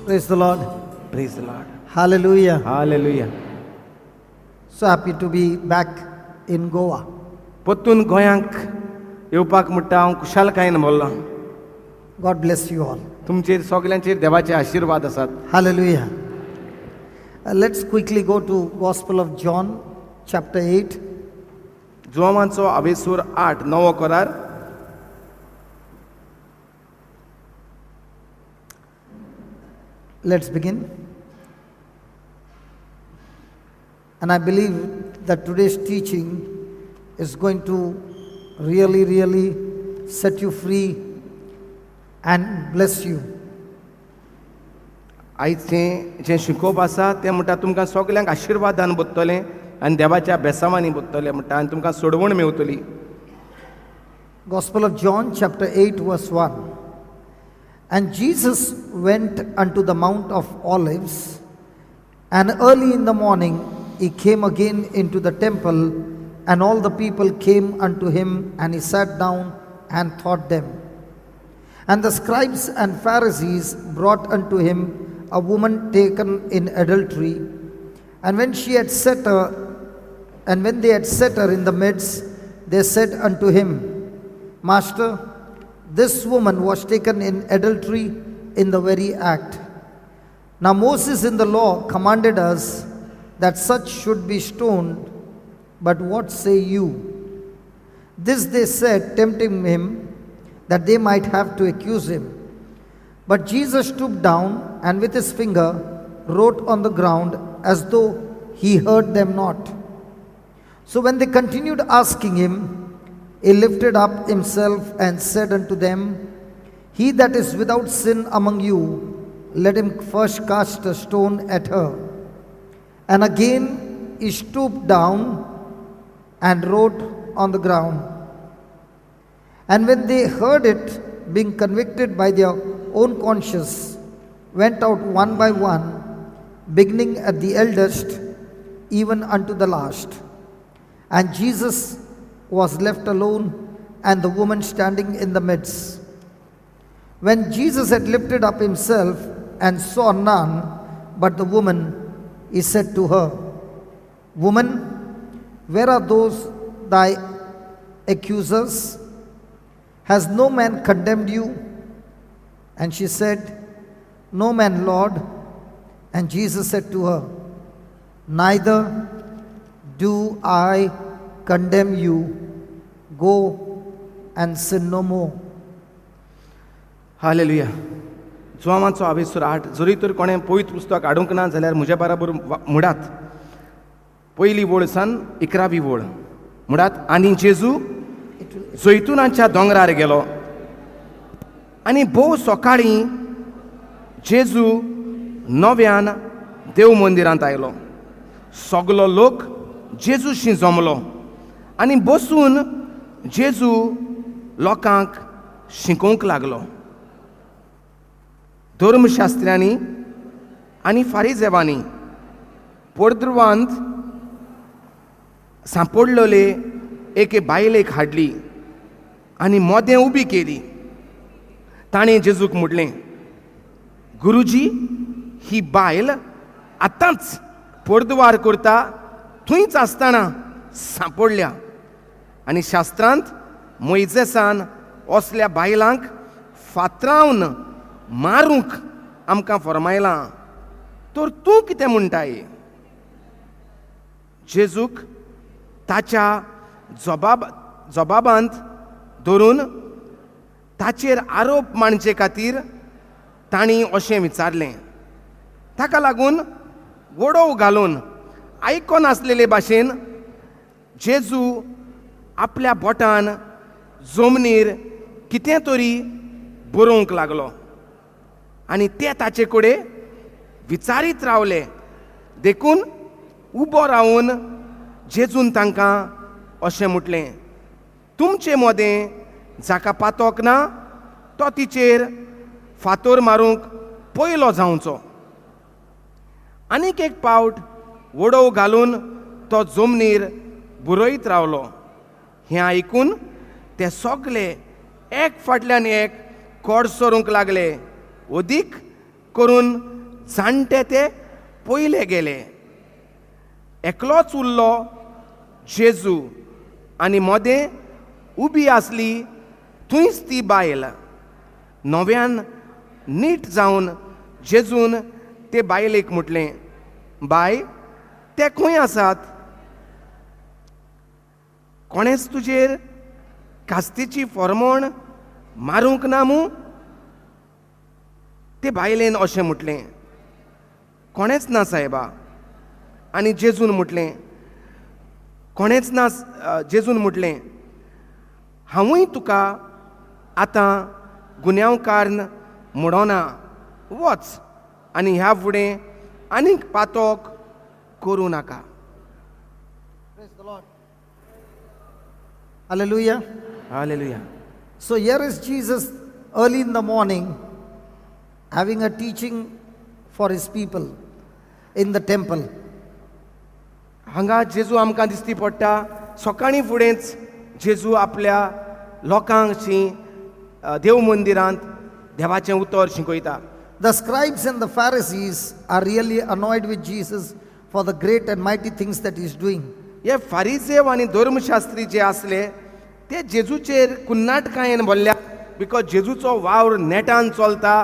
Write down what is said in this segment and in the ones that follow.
Praise the Lord. Praise the Lord. Hallelujah. Hallelujah. So happy to be back in Goa. परतून गोंयांक येवपाक म्हणटा हांव कुशालकायेन बोल्लो. God bless you all. तुमचेर सगल्यांचेर देवाचे आशीर्वाद आसात. Hallelujah. Let's quickly go to Gospel of John, chapter 8. जोवांचो अवेसूर 8 9 करार. Let's begin. And I believe that today's teaching is going to really set you free and bless you. आयचें जें शिकोवप आसा तें म्हणटा तुमकां सगल्यांक आशिर्वादान बुद्धतलें आनी देवाच्या बेसावांनी बुद्धतलें म्हणटा आनी तुमकां सोडवण मेवतली. Gospel of John, chapter 8, verse 1. And Jesus went unto the Mount of Olives, and early in the morning he came again into the temple, and all the people came unto him, and he sat down and taught them. And the scribes and Pharisees brought unto him a woman taken in adultery, and when they had set her in the midst, they said unto him, Master, this woman was taken in adultery in the very act. Now Moses in the law commanded us that such should be stoned, but what say you? This they said, tempting him, that they might have to accuse him. But Jesus stooped down and with his finger wrote on the ground as though he heard them not. So when they continued asking him, he lifted up himself and said unto them, He that is without sin among you, let him first cast a stone at her. And again he stooped down and wrote on the ground. And when they heard it, being convicted by their own conscience, went out one by one, beginning at the eldest, even unto the last. And Jesus was left alone, and the woman standing in the midst. When Jesus had lifted up himself and saw none but the woman, he said to her, Woman, where are those thy accusers? Has no man condemned you? And she said, No man, Lord. And Jesus said to her, Neither do I condemn you. Go and sin no more. Hallelujah. जोवांचो अवेसूर 8 जरी तर कोणें पवित्र पुस्तक हाडूंक ना जाल्यार म्हज्या बराबर मुडात. पयली वळ सान 11वी वळ मुडात. आनी जेजू जैतुनाच्या दोंगरार गेलो, आनी भोव सकाळीं जेजू नव्यान देव मंदिरांत आयलो. सगलो लोक जेजूशी जमलो आनी बसून जेजू लोकांक शिकोवंक लागलो. धर्मशास्त्र्यांनी आनी फारिजेवांनी पडद्रवांत सांपडलेले एके बायलेक हाडली आनी मोदें उबी केली. ताणें जेजूक म्हणलें, गुरुजी, ही बायल आतांच पडद्वार करता थंयच आसतना सांपडल्या, आनी शास्त्रांत मोइजेसान असल्या बायलांक फातरावन मारूंक आमकां फरमायलां, तर तूं कितें म्हणटाय? जेजूक ताच्या जबाबांत धरून ताचेर आरोप मांडचे खातीर तांणी अशें विचारलें. ताका लागून वडो घालून आयकोनासलेले भाशेन जेजू आपल्या बोटान जमनीर कितें तरी बरोवंक लागलो, आनी ते ताचे कडेन विचारीत रावले. देखून उबो रावन जेजून तांकां अशें म्हटलें, तुमचें मोदें जाका पातोक ना तो तिचेर फातोर मारूंक पयलो जावचो. आनीक एक पावट वडो घालून तो जमनीर बुरयत रावलो. हें आयकून ते सगळे एक फाटल्यान एक कोड सोरूंक लागले. ओदीक करून जाणटे ते पयले गेले. एकलोच उरलो जेजू आनी मोदें उबी आसली थंयच ती बायल. नव्यान नीट जावन जेजून ते बायलेक म्हटलें, बाय, ते खंय आसात? कोणेच तुजेर कास्तीची फॉर्मोण मारूंक ना मूं? ते बायलेन अशें म्हटलें, कोणेच ना सायबा. आनी जेजून म्हटलें, कोणेच ना. जेजून म्हटलें, हांवूय तुका आतां गुन्यांवकार म्हणोना. वच आनी ह्या फुडें आनीक पातोक करूं नाका. Hallelujah. Hallelujah. So here is Jesus early in the morning having a teaching for his people in the temple. हांगा जेजू आमकां दिसती पडटा. सकाळीं फुडेंच जेजू आपल्या लोकांक देव मंदिरांत देवाचें उतर शिकयता. The scribes and the Pharisees are really annoyed with Jesus for the great and mighty things that he is doing. हे फारिसेव आनी धर्मशास्त्री जे आसले ते जेजूचेर कुन्नाटकायेन बोल्ल्या. बिकॉज जेजूचो वावर नेटान चलता,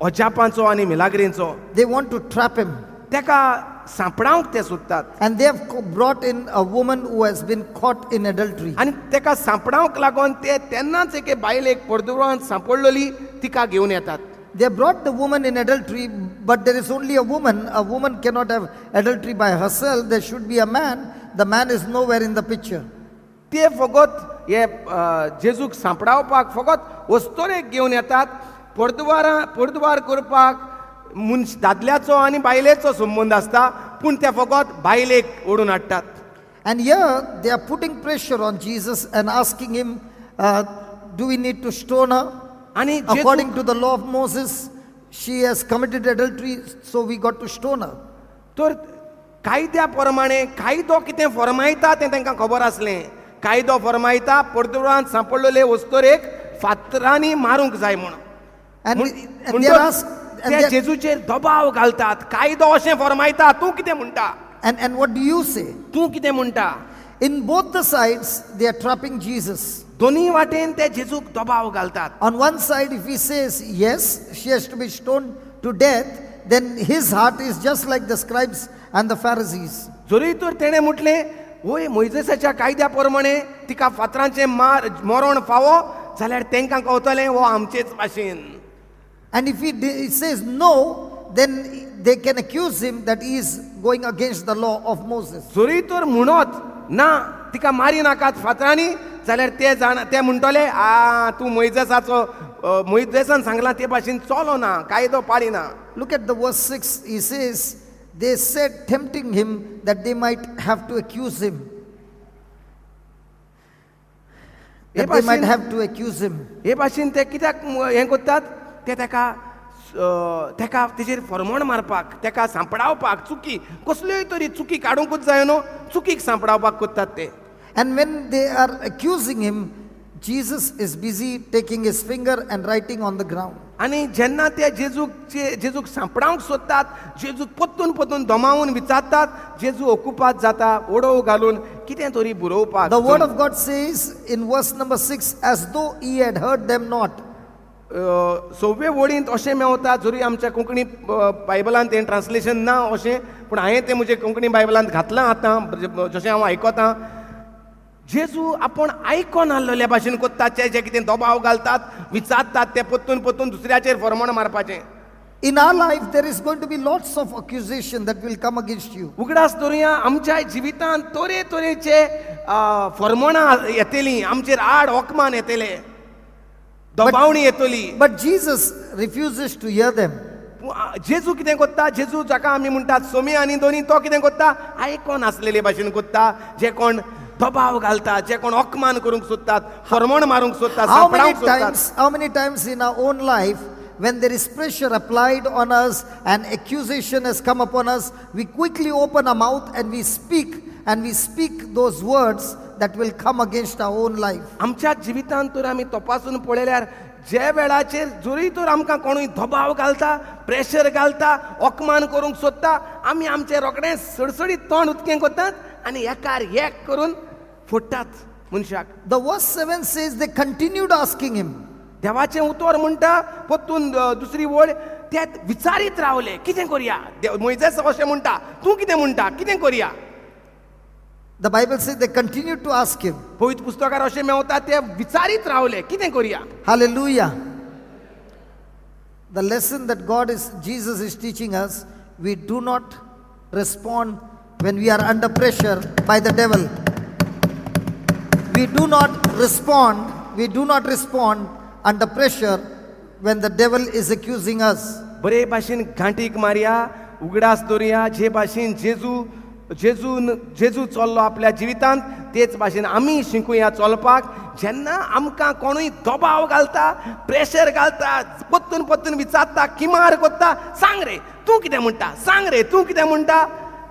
अजापांचो आनी मिलाग्रेंचो. They want to trap him. तेका सांपडावंक ते सोदतात. And they have brought in a woman who has been caught in adultery. आनी तेका सांपडावंक लागोन ते तेन्नाच एके बायलेक परदुरांत सांपडलेली तिका घेवन येतात. They brought the woman in adultery, but there is only a woman. A woman cannot have adultery by herself. There should be a man. The man is nowhere in the picture. ते फकत हे जेजूक सांपडावपाक फकत वस्तोरेक घेवन येतात. परदुवार करपाक दादल्याचो आनी बायलेचो संबंद आसता, पूण ते फकत बायलेक ओडून हाडटात. And here they are putting pressure on Jesus and asking him, do we need to stone her? आनी According to the law of Moses, she has committed adultery, so we got to stone her. तर कायद्या प्रमाणे कायदो कितें फरमायता तें तांकां खबर आसलें. कायदो फरमायता परदुरांत सांपडलेले वस्तोरेक फातरांनी मारूंक जाय म्हूण. And they are asked, ते जेजूचेर दबाव घालतात. कायदो अशें फरमायता, तूं कितें म्हणटा? and what do you say? तूं कितें म्हणटा? In both the sides, they are trapping Jesus. दोनी वाटेन ते जेजूक दबाव घालतात. On one side, if he says, yes, she has to be stoned to death, then his heart is just like the scribes and the Pharisees. जरी तर तेणें म्हटलें, होय, मोइजेसाच्या कायद्या प्रमाणे तिका फातरांचें मरण फावो जाल्यार तांकां कळटलें हो आमचेच भाशेन. And if he says no, then they can accuse him that he is going against the law of Moses. जरी तर म्हणत ना तिका मारी नाकात फातरांनी, जाल्यार ते म्हणटले, तूं मोइजेसान सांगलां ते भाशेन चलो ना, कायदो पाळिना. Look at the verse 6. He says, they said, tempting him that they might have to accuse him. That they might have to accuse him. हे भाशेन ते कित्याक हें करतात? ते तेका तेजेर फरमोण मारपाक, तेका सांपडावपाक, चुकी कसल्योय तरी चुकी काडूंकूच जाय न्हू, चुकीक सांपडावपाक करतात ते. And when they are accusing him, Jesus is busy taking his finger and writing on the ground. आनी जेन्ना ते जेजूक सांपडावंक सोदतात, जेजूक पत्तून दोमावून विचारतात, जेजू ओकुपात जाता ओडव घालून कितें तरी बरोवपाक. The word of God says in verse number 6, as though he had heard them not. 6वे वळींत अशें मेवता, जरी आमच्या कोंकणी बायबलांत तें ट्रान्सलेशन ना अशें, पूण हांवें तें म्हजे कोंकणी बायबलांत घातलां आतां, जशें हांव आयकतां. जेजू आपूण आयकोन आसलेल्या भाशेन कोत्तात, जे कितें दबाव घालतात, विचारतात, ते पत्तून दुसऱ्याचेर फरमोण मारपाचें. In our life, there is going to be lots of accusation that will come against you. उगडास धरुया, आमच्या जिवितांत तरेचे फरमोणां येतलीं, आमचेर आड ओकमान येतले, दबावणी येतली. But Jesus refuses to hear them. जेजू कितें कोत्ता? जेजू जाका आमी म्हणटात सोमी आनी दोनी, तो कितें कोत्ता? आयकोन आसलेले भाशेन कोत्ता. जे कोण दबाव घालतात, जे कोण ओकमान करूंक सोदतात, फरमोण मारूंक सोदतात, सांपडावंक सोदतात. How many times in our own life, when there is pressure applied on us and accusation has come upon us, we quickly open our mouth and we speak those words that will come against our own life. आमच्या जिवितांत तर आमी तपासून पळयल्यार जे वेळाचेर जोरी तर आमकां कोणूय दबाव घालता, प्रेशर घालता, अपमान करूंक सोदता, आमी आमचें रोखडें सडसडीत तोंड उदकें करतात आनी एकार एक करून फोडटात मनशाक. The verse 7 says they continued asking him. देवाचें उतर म्हणटा परतून दुसरी वळ ते विचारीत रावले कितें करया. मोइसेस अशें म्हणटा, तूं कितें म्हणटा, कितें करया. The Bible says they continued to ask him. पवित्र पुस्तकार अशें मेवता ते विचारीत रावले कितें करया. Hallelujah. The lesson that Jesus is teaching us, we do not respond when we are under pressure by the devil. We do not respond under pressure when the devil is accusing us. बरे भाशेन घांटीक मारया, उगडास दवरया, जे भाशेन जेजू चल्लो आपल्या जिवितांत तेच भाशेन आमी शिकुया चलपाक. जेन्ना आमकां कोणूय दबाव घालता, प्रेशर घालता, पत्तून विचारता, किमार करता, सांग रे तूं कितें म्हणटा, सांग रे तूं कितें म्हणटा.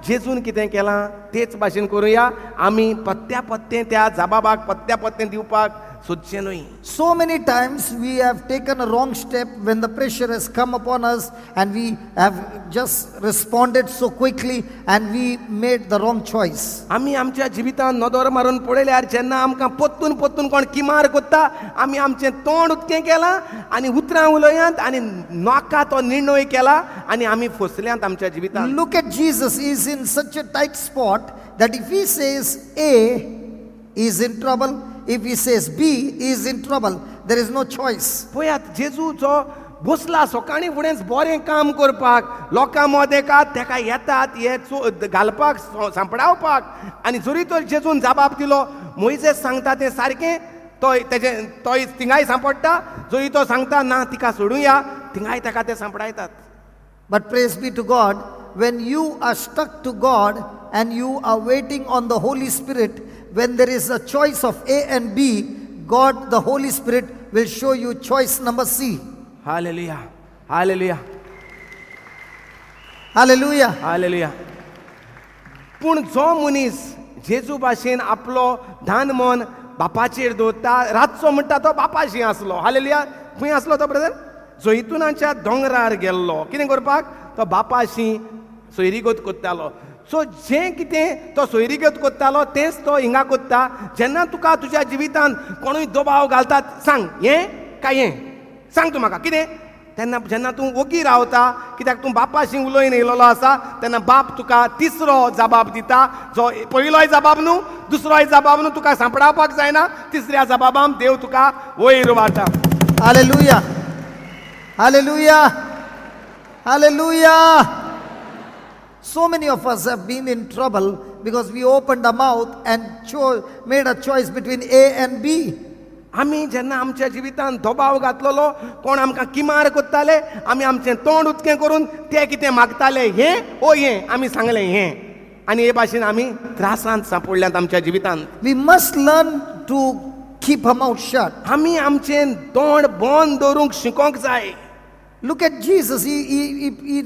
जेजून कितें केलां तेच भाशेन करुया. आमी पत्त्या त्या जबाबाक पत्त्या दिवपाक सोदचें न्हय. So many times we have taken a wrong step when the pressure has come upon us and we have just responded so quickly and we made the wrong choice. आमी आमच्या जिवितांत नदर मारून पळयल्यार जेन्ना आमकां पत्तून कोण किमार करता, आमी आमचें तोंड उदकें केलां आनी उतरां उलयांत आनी नाका तो निर्णय केला आनी आमी फसल्यांत आमच्या जिवितांत. Look at Jesus. He is in such a tight spot that if he says A, he is in trouble. If he says B, he is in trouble. There is no choice. पळयात जेजू जो बसला सकाळीं फुडेंच बरें काम करपाक, लोकां मोदेकात तेका येतात हे घालपाक सांपडावपाक. आनी जरी तर जेजून जबाब दिलो, मोइसेस सांगता तें सारकें, तो थिंगाय सांपडटा. जरी तो सांगता ना तिका सोडुया, थिंगाय तेका ते सांपडायतात. But praise be to God, when you are stuck to God and you are waiting on the Holy Spirit, when there is a choice of A and B, God, the Holy Spirit, will show you choice number C. Hallelujah. Hallelujah. Hallelujah. Hallelujah. पूण जो मनीस जेजू भाशेन आपलो धान मन बापाचेर दवरता, रातचो म्हणटा तो बापाशी आसलो. हालेलुया. खंय आसलो तो ब्रदर? जैतुनाच्या दोंगरार गेल्लो. कितें करपाक? तो बापाशी सोयरीगत करतालो. सो जें कितें तो सोयरीगत करतालो तेंच तो हिंगा करता. जेन्ना तुका तुज्या जिवितांत कोणूय दबाव घालतात, सांग हें काय हें, सांग तूं म्हाका कितें. तेन्ना जेन्ना तूं ओगी रावता, कित्याक तूं बापाशी उलयन येयलेलो आसा, तेन्ना बाप तुका तिसरो जबाब दिता. जो पयलोय जबाब न्हू, दुसरोय जबाब न्हू, तुका सांपडावपाक जायना. तिसऱ्या जबाबान देव तुका वयर वाटा. Hallelujah. Hallelujah. Hallelujah. So many of us have been in trouble because we opened our mouth and made a choice between A and B. आमी जेन्ना आमच्या जिवितांत दबाव घातलेलो, कोण आमकां किमार करताले, आमी आमचें तोंड उदकें करून ते कितें मागताले हें ओ हें, आमी सांगलें हें. आनी हे भाशेन आमी त्रासांत सांपडल्यात आमच्या जिवितांत. We must learn to keep our mouth shut. आमी आमचें तोंड बंद दवरूंक शिकोंक जाय. Look at Jesus. He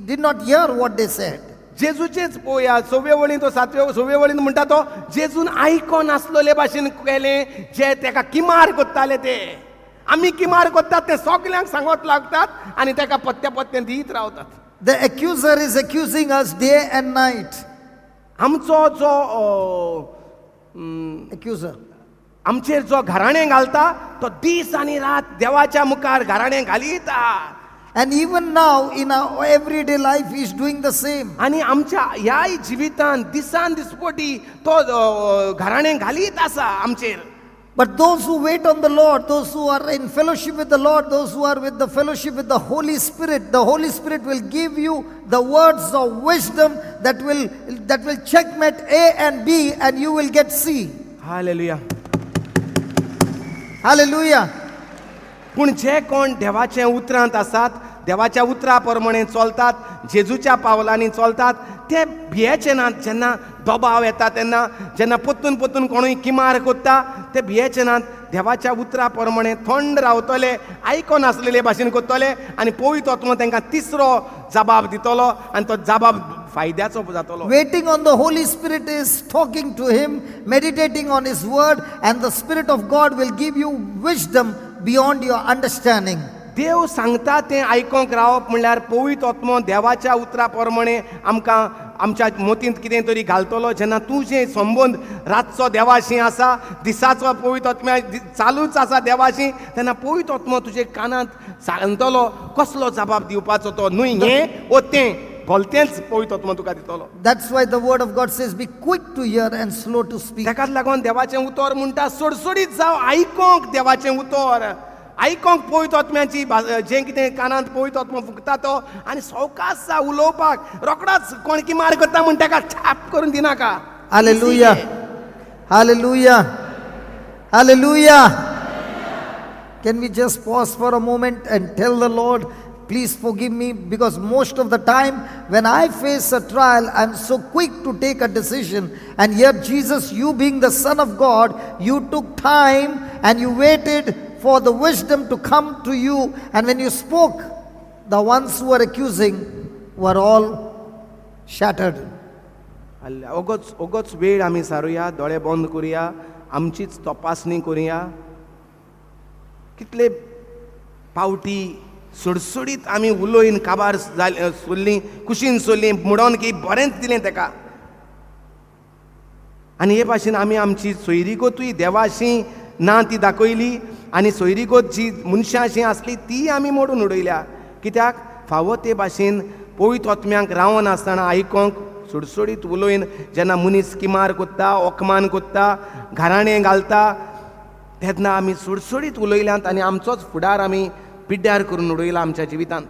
did not hear what they said. जेजूचेच पळोवया. 6व्या वळीन तो 7व्या वळीन म्हणटा तो जेजून आयको नासलोले भाशेन केलें जे तेका किमार करताले ते. आमी किमार करतात ते सगल्यांक सांगत लागतात आनी तेका पत्त्या दीत रावतात. The accuser is accusing us day and night. आमचो जो Accuser. आमचेर जो घराणें घालता तो दीस आनी रात देवाच्या मुखार घराणें घालिता. And even now in our everyday life he is doing the same. आनी आमच्या ह्याय जिवितांत दिसान दिसपटी तो घराणें घालीत आसा आमचेर. But those who wait on the Lord, those who are in fellowship with the Lord, those who are with the fellowship with the Holy Spirit will give you the words of wisdom that will checkmate A and B and you will get C. Hallelujah. Hallelujah. पूण जे कोण देवाच्या उतरांत आसात, देवाच्या उतरा प्रमाणे चलतात, जेजूच्या पावलांनी चलतात, ते भियेचे नात. जेन्ना दबाव येता तेन्ना, जेन्ना पत्तून कोणूय किमार करता, ते भियेचे नात. देवाच्या उतरा प्रमाणे थंड रावतले, आयकोन आसलेले भाशेन करतले आनी पवित्र आत्मो तांकां तिसरो जबाब दितलो आनी तो जबाब फायद्याचो जातलो. Waiting on the Holy Spirit is talking to him, meditating on his word, and the Spirit of God will give you wisdom beyond your understanding. देव सांगता तें आयकोंक रावप म्हणल्यार पवित्र आत्मो देवाच्या उतरा प्रमाणे आमकां आमच्या मोतींत कितें तरी घालतलो. जेन्ना तुजें संबंद रातचो देवाशी आसा, दिसाचो पवित्र आत्म्या चालूच आसा देवाशी, तेन्ना पवित्र आत्मो तुजे कानांत सांगतलो कसलो जबाब दिवपाचो तो, न्हय हें ओ तें, भलतेंच पवित्र आत्मो तुका दितलो. That's why the word of God says, be quick to hear and slow to speak. ताकाच लागून देवाचें उतर म्हणटा सडसडीत जाव आयकोंक देवाचें उतर, आयकोंक पवित्र आत्म्याची जें कितें कानांत पवित्र आत्मो फुकता तो, आनी सवकास जा उलोवपाक. रोखडोच कोण किमार करता म्हण ताका छाप करून दिनाका. Hallelujah. Hallelujah. Hallelujah. Can we just pause for a moment and tell the Lord, please forgive me, because most of the time when I face a trial, I'm so quick to take a decision. And yet Jesus, you being the Son of God, you took time and you waited for the wisdom to come to you. And when you spoke, the ones who were accusing were all shattered. ओगोच वेळ आमी सारुया, दोळे बंद करुया, आमचीच तपासणी करुया. कितले पावटी सडसडीत आमी उलोयन काबार सोल्लीं, कुशीन सोल्लीं, म्हणोन की बरेंच दिलें ताका. आनी हे भाशेन आमी आमची सोयरीगोतूय देवाशी ना ती दाखयली, आनी सोयरीगोत जी मनशांशी आसली ती आमी मोडून उडयल्या. कित्याक फावो ते भाशेन पवित्र आत्म्याक रावन आसतना आयकोंक सडसडीत उलोयन जेन्ना मनीस किमार कोत्ता, ओकमान कोत्ता, घराणें घालता, तेन्ना आमी सडसडीत उलयल्यांत आनी आमचोच फुडार आमी पिड्ड्यार करून उडयला आमच्या जिवितांत.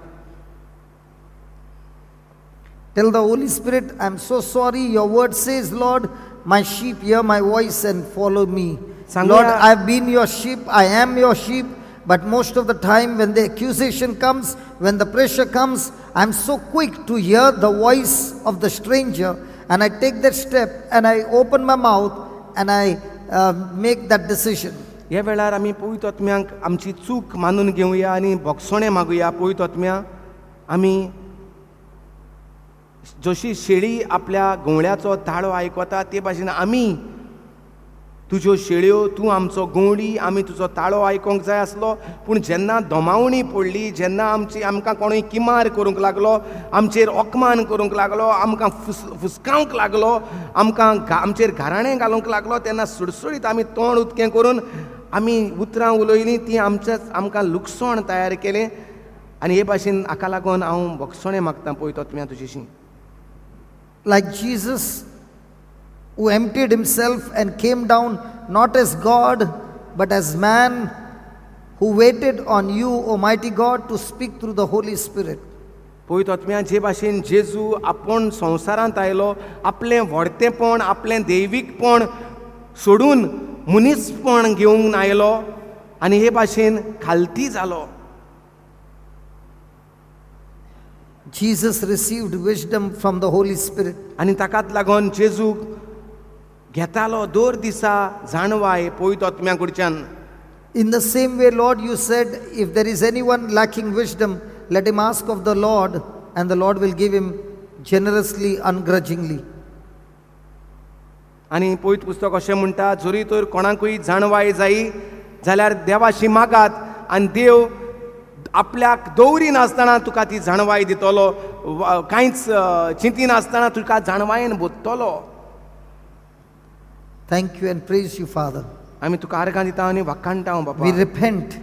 Tell the Holy Spirit, I'm so sorry. Your word says, Lord, my sheep hear my voice and follow me. Lord, I've been your sheep. I am your sheep. But most of the time when the accusation comes, when the pressure comes, I'm so quick to hear the voice of the stranger. And I take that step and I open my mouth and I make that decision. ह्या वेळार आमी पवित्र आत्म्यांक आमची चूक मानून घेवया आनी भोगसणे मागुया. पवित्र आत्म्या, आमी जशी शेळी आपल्या गोवळ्याचो ताळो आयकता ते भाशेन आमी तुज्यो शेळयो, तूं आमचो गोवडी, आमी तुजो ताळो आयकोंक जाय आसलो. पूण जेन्ना दोमावणी पडली, जेन्ना आमकां कोणूय किमार करूंक लागलो, आमचेर ओकमान करूंक लागलो, आमकां फुसकावंक लागलो, आमचेर घराणें घालूंक लागलो, तेन्ना सडसडीत आमी तोंड उदकें करून आमी उतरां उलयलीं, ती आमकां लुकसाण तयार केलें. आनी हे भाशेन हाका लागून हांव भोगसणे मागतां पवित्र आत्म्या तुजेशी. Like Jesus, who emptied himself and came down not as God but as man, who waited on you, Almighty God, to speak through the Holy Spirit. पवित्र आत्म्या, जे भाशेन जेजू आपूण संवसारांत आयलो, आपलें व्हडतेपण, आपलें दैवीकपण सोडून मनीसपण घेवन आयलो आनी हे भाशेन खालती जालो. Jesus received wisdom from the Holy Spirit. आनी ताकाच लागून जेजूक घेतालो दर दिसा जाणवाय पवित्र आत्म्या कडच्यान. In the same way, Lord, you said, if there is anyone lacking wisdom, let him ask of the Lord, and the Lord will give him generously, ungrudgingly. आनी पवित्र पुस्तक अशें म्हणटा, जरी तर कोणाकूय जाणवाय जायी जाल्यार देवाशी मागात आनी देव आपल्याक दवरी नासतना तुका ती जाणवाय दितलो, कांयच चिंती नासतना तुका जाणवायेन बोदतलो. Thank you and praise you, Father. आमी तुका आर्गां दिता आनी वाखाणटा बापा. We repent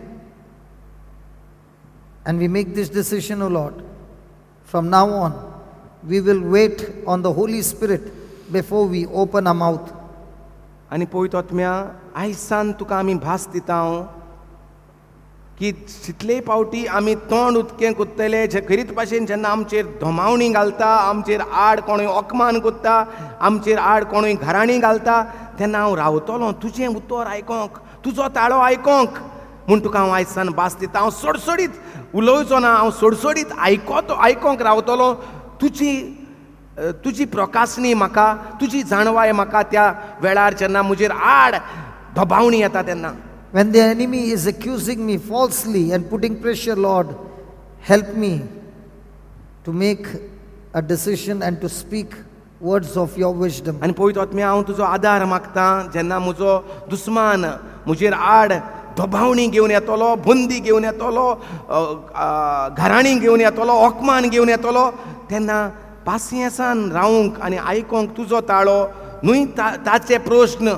and we make this decision, O Lord. From now on, we will wait on the Holy Spirit before we open our mouth. आनी पवित्र आत्म्या, आयज सान तुका आमी भास दिता की जितले पावटी आमी तोंड उदकें कोत्तले, जे खरीत भाशेन जेन्ना आमचेर धोमावणी घालता, आमचेर आड कोणूय ओकमान कोत्ता, आमचेर आड कोणूय घराणी घालता, तेन्ना हांव रावतलों तुजें उतर आयकोंक, तुजो ताळो आयकोंक म्हूण तुका हांव आयज सान भास दिता. हांव सडसडीत उलोवचो ना, हांव सडसडीत आयकोंक रावतलों. तुजी प्रकाशनी म्हाका, तुजी जाणवाय म्हाका त्या वेळार जेन्ना म्हजेर आड दबावणी येता तेन्ना. When the enemy is accusing me falsely and putting pressure, Lord, help me to make a decision and to speak words of your wisdom. आनी पवित्र आत्म्या, हांव तुजो आदार मागतां जेन्ना म्हजो दुस्मान म्हजेर आड धोबावणी घेवन येतलो, बंदी घेवन येतलो, घराणी घेवन येतलो, ओकमान घेवन येतलो, तेन्ना पासियेंसान रावूंक आनी आयकोंक तुजो ताळो न्हय ताचे प्रश्न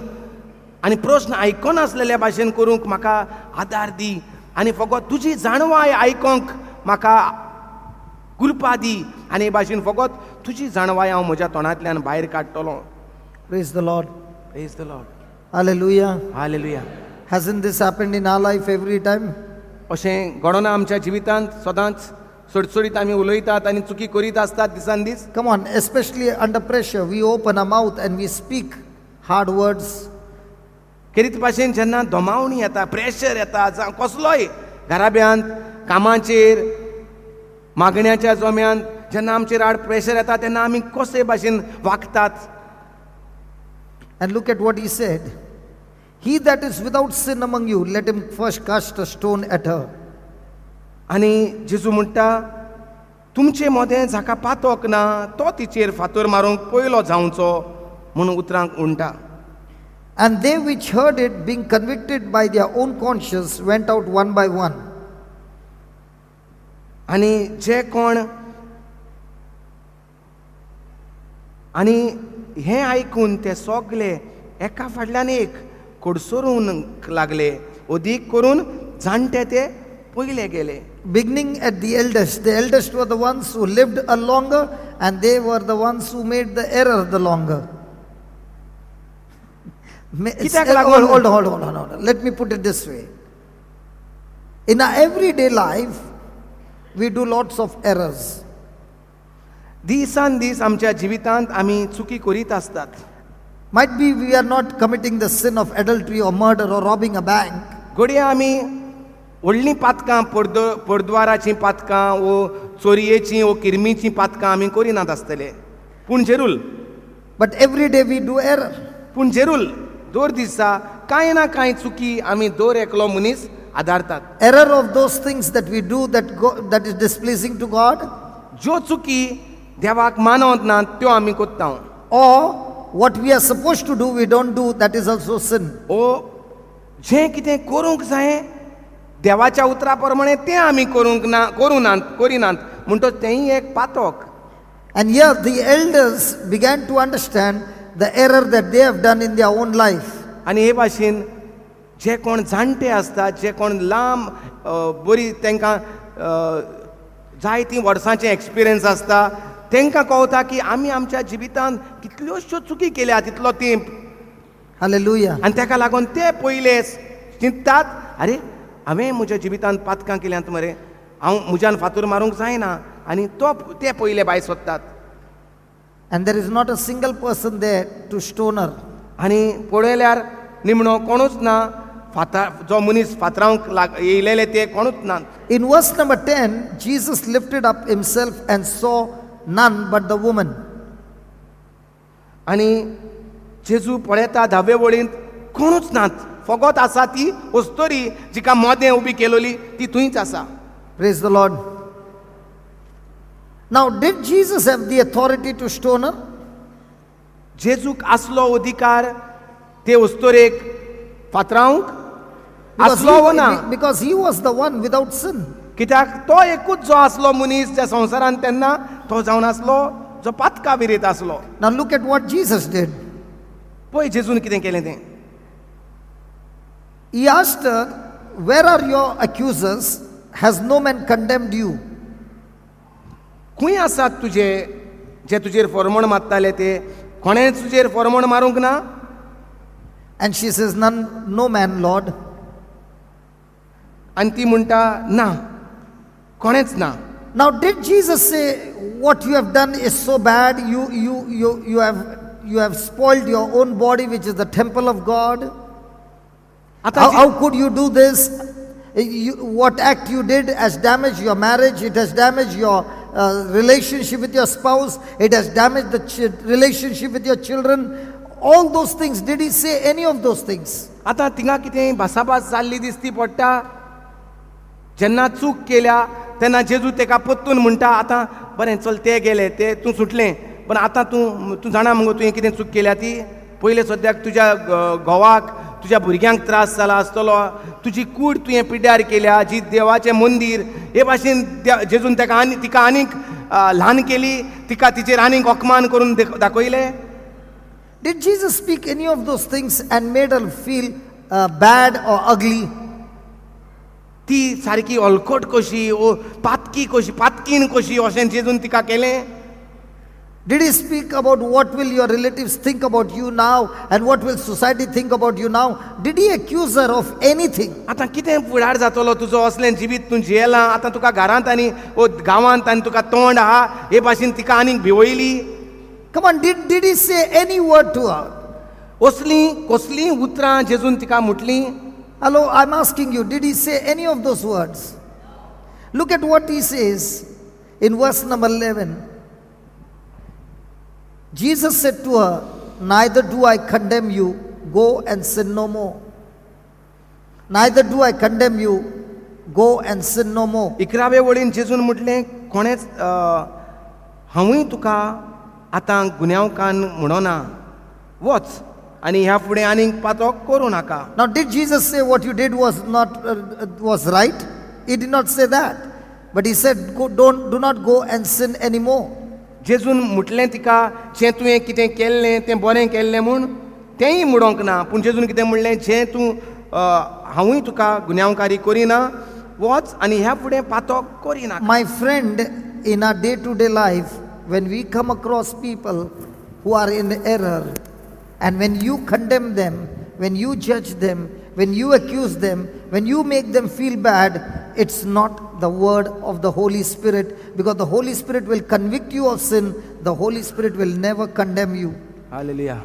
आनी प्रश्न आयकोनासलेल्या भाशेन करूंक म्हाका आदार दी आनी फकत तुजी जाणवाय आयकोंक म्हाका कृपा दी आनी हे भाशेन फकत तुजी जाणवाय हांव म्हज्या तोंडांतल्यान भायर काडटलों. Praise the Lord. Praise the Lord. Hallelujah. Hallelujah. Hasn't this happened in our life every time? अशें घडोना आमच्या जिवितांत सदांच सडसडीत आमी उलयतात आनी चुकी करीत आसतात दिसान दीस. Come on, especially under pressure, we open our mouth and we speak hard words. खेरीत भाशेन जेन्ना दोमावणी येता, प्रेशर येता, जावं कसलोय घराब्यांत, कामाचेर, मागण्याच्या जोम्यान जेन्ना आमचेर आड प्रेशर येता तेन्ना आमी कशे भाशेन वागतात. And look at what he said. He that is without sin among you, let him first cast a stone at her. आनी जेजू म्हणटा तुमचे मोदें जाका पातोक ना तो तिचेर फातर मारूंक पयलो जावचो म्हणून उतरांक म्हणटा. And they which heard it, being convicted by their own conscience, went out one by one. आनी जे कोण आनी हें आयकून ते सगळे एका फाटल्यान एक कडसरूंक लागले. अदीक करून जाणटे ते पयले गेले. Beginning at the eldest. The eldest were the ones who lived a longer, and they were the ones who made the error the longer. Hold on. Let me put it this way. In our everyday life, we do lots of errors. दिसान दीस आमच्या जिवितांत आमी चुकी करीत आसतात. Might be we are not committing the sin of adultery or murder or robbing a bank. घडये आमी व्हडलीं पातकां परद्वाराचीं पातकां वो चोरयेचीं वो किरमीचीं पातकां आमी करिनात आसतले. पूण जेरूल But every day we do error. पूण जेरूल दर दिसा कांय ना कांय चुकी आमी दर एकलो मनीस आदारतात. Error of those things that we do that is displeasing to God, ज्यो चुकी देवाक मानवत ना त्यो आमी कोत्ता. or what we are supposed to do we don't do, that is also sin. ओ जें कितें करूंक जाय देवाच्या उतरा प्रमाणे तें आमी करिनात म्हणटच तेंय एक पातक. And here the elders began to understand the error that they have done in their own life. आनी हे भाशेन जे कोण जाणटे आसतात, जे कोण लांब बरी तांकां जायतीं वर्सांचें एक्सपिरियन्स आसता, तांकां कळटा की आमी आमच्या जिवितांत कितल्योश्यो चुकी केल्या तितलो तेंप. Hallelujah. आनी ताका लागून ते पयले चिंततात, अरे हांवें म्हज्या जिवितांत पातकां केल्यांत मरे, हांव म्हज्यान फातर मारूंक जायना, आनी ते पयले भायर सोदतात. And there is not a single person there to stone her. आनी पळयल्यार निमणो कोणूच ना, जो मनीस फातरावंक येयलेले ते कोणूच ना. In verse number 10, Jesus lifted up himself and saw none but the woman. आनी जेजू पळयता 10वे वळींत कोणूच नात, फकत आसा ती अस्तोरी जिका मोदें उबी केलोली ती थंयच आसा. Praise the Lord. Now, did Jesus have the authority to stone her? जेजूक आसलो अधिकार ते अस्तोरेक फातरावंक आसलो वो ना? Because he was the one without sin. कित्याक तो एकूच जो आसलो मनीस त्या संवसारांत तेन्ना तो जावन आसलो जो पातका विरयत आसलो. Now look at what Jesus did. पळय जेजून कितें केलें तें. He asked her, "Where are your accusers? Has no man condemned you?" खंय आसात तुजे जे तुजेर फॉर्मण मारताले ते, कोणेंच तुजेर फॉर्मण मारूंक ना? And she says, "No man, Lord." आनी ती म्हणटा ना, कोणेंच ना. Now did Jesus say, "What you have done is so bad, you have spoiled your own body, which is the temple of God? How could you do this? What act you did has damaged your marriage, it has damaged your relationship with your spouse, it has damaged the relationship with your children." All those things. Did he say any of those things? आतां थिंगा कितें भासाभास जाल्ली दिसती पडटा. जेन्ना चूक केल्या तेन्ना जेजू तेका पत्तून म्हणटा, आतां बरें चल ते गेले ते तूं सुटलें, पण आतां तूं जाणा मुगो तुवें कितें चूक केल्या ती. पयले सद्याक तुज्या घोवाक तुज्या भुरग्यांक त्रास जाला आसतलो, तुजी कूड तुवें पिड्ड्यार केल्या, जी देवाचें मंदीर हे भाशेन जेजून तिका आनीक ल्हान केली, तिका तिचेर आनीक अपमान करून दाखयलें. Did Jesus speak any of those things and made her feel bad or ugly? ती सारकी अलकट कशी, पातकीन कशी अशें जेजून तिका केलें. Did he speak about what will your relatives think about you now and what will society think about you now? Did he accuse her of anything? आतां कितें फुडार जातलो तुजो, असलें जिवीत तूं जियेलां, आतां तुका घरांत आनी गांवांत आनी तुका तोंड आहा हे भाशेन तिका आनीक भिवयली. Come on, did he say any word to her? कसलीं उतरां जेजून तिका म्हटलीं. Hello, I'm asking you, did he say any of those words? Look at what he says in verse number 11. Jesus said to her, "Neither do I condemn you, go and sin no more." Neither do I condemn you, go and sin no more. 11वे वळीन जेजून म्हटलें, कोणेच हांवूय तुका आतां गुन्यांवकान म्हणना, वच आनी ह्या फुडें आनीक पातक करूं नाका. Now, did Jesus say what you did was was right? He did not say that, but he said, do not go and sin anymore. जेजून म्हटलें तिका, जें तुवें कितें केल्लें तें बरें केल्लें म्हूण तेंय म्हणोंक ना, पूण जेजून कितें म्हणलें, जें तूं हांवूय तुका गुन्यांवकारी करिना, वच आनी ह्या फुडें पातक करिना. My friend, in our day-to-day life, when we come across people who are in error, and when you condemn them, when you judge them, when you accuse them, when you make them feel bad, it's not the word of the Holy Spirit, because the Holy Spirit will convict you of sin. The Holy Spirit will never condemn you. Hallelujah.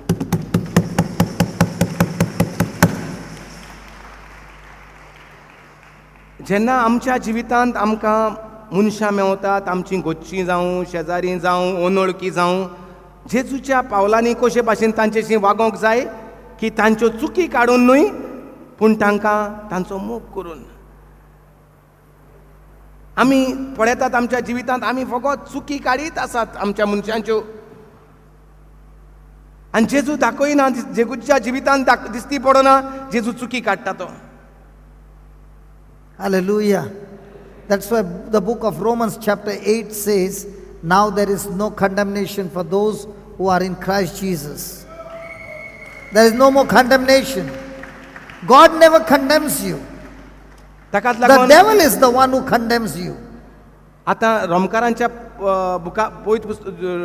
जेन्ना आमच्या जिवितांत आमकां मनशां मेवतात, आमचीं घोटचीं जावं, शेजारी जावं, अनवळखी जावं, जेजूच्या पावलांनी कशे भाशेन तांचेशी वागोंक जाय की तांच्यो चुकी काडून न्हय, पूण तांकां तांचो मोग करून. आमी पळयतात आमच्या जिवितांत आमी फकत चुकी काडीत आसात आमच्या मनशांच्यो, आनी जेजू दाखयना, जेजूच्या जिवितांत दिसती पडना जेजू चुकी काडटा तो. Hallelujah. That's why the book of Romans chapter 8 says, now there is no condemnation for those who are in Christ Jesus. There is no more condemnation. God never condemns you. The devil is the one who condemns you. आतां रोमकारांच्या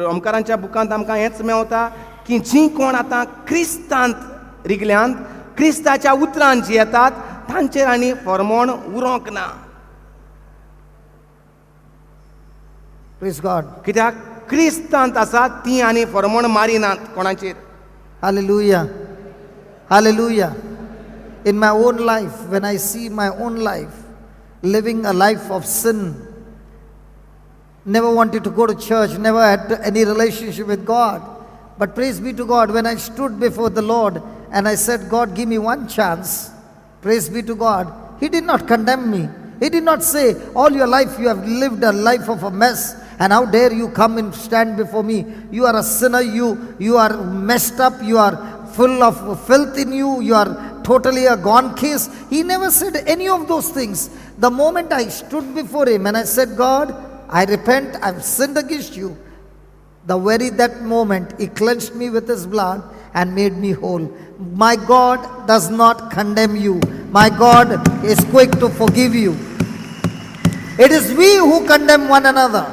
रोमकारांच्या बुकांत आमकां हेंच मेवता की जीं कोण आतां क्रिस्तांत रिगल्यांत, क्रिस्ताच्या उतरांत जीं येतात, तांचेर आनी फर्मोण उरोंक ना. Praise God. कित्याक क्रिस्तांत आसात तीं आनी फर्मोण मारिनात कोणाचेर. Hallelujah. Hallelujah. In my own life, when I see my own life, living a life of sin, never wanted to go to church, never had any relationship with God. But praise be to God, when I stood before the Lord and I said, God, give me one chance, praise be to God, He did not condemn me. He did not say, all your life you have lived a life of a mess, and how dare you come and stand before me. You are a sinner, you are messed up, you are full of filth in you, you are totally a gone case. He never said any of those things. The moment I stood before Him and I said, God, I repent, I've sinned against you, the very that moment He cleansed me with His blood and made me whole. My God does not condemn you. My God is quick to forgive you. It is we who condemn one another.